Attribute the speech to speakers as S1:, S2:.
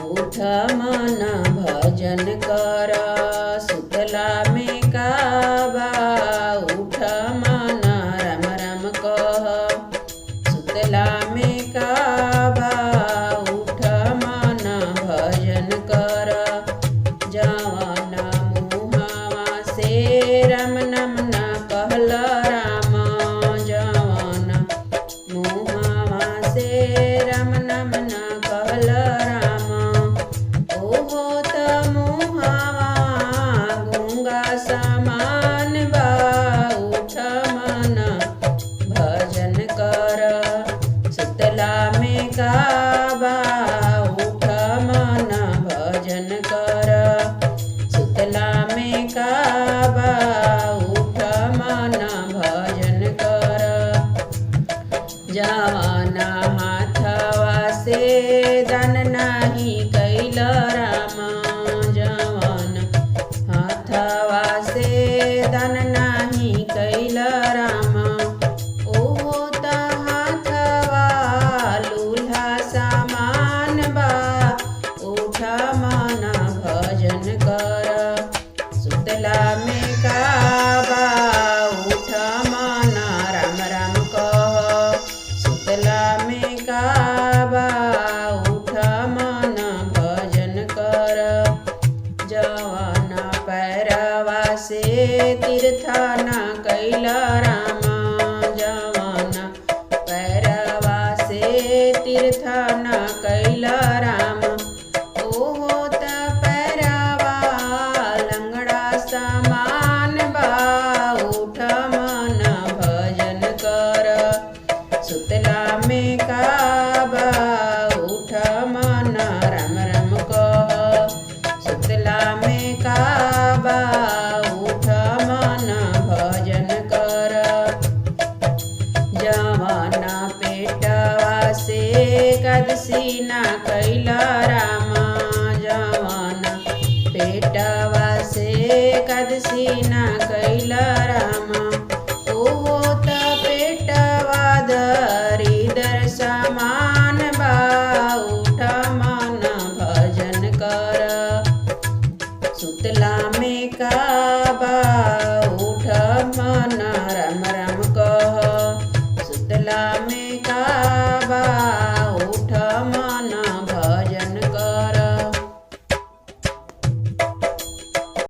S1: उठ मन भजन कर सुतला में काबा। उठ मन राम राम कह सुतला में काबा। उठ मन भजन कर जवन मुहावा से राम नाम न कहल राम। जवन मुहावा से राम नाम न कहल राम। ओहो त मुहावा गूंगा समान बा। उठ मन भजन कर सुतला में काबा। उठ मन भजन कर सुतला में काबा। उठ मन भजन कर जवन हाथवा से दान नाही कैल राम। जवन हाथवा से दान नाही कैल राम। ओहो त हाथवा लूल्हा समान बा। उठ मन भजन कर सुतला में काबा। उठ मन राम राम कह सुतला में काबा। उठ मन भजन कर जवन पैरवा से तीर्थ न कैल राम। जवन पैरवा से तीर्थ न कैल राम। ओहो त पैरवा लंगड़ा समान बा। उठ मन भजन कर सुतला में काबा। उठ मन राम राम कह सुतला में काबा। उठ मन भजन कर जवन पेटवा से कदसी न कैल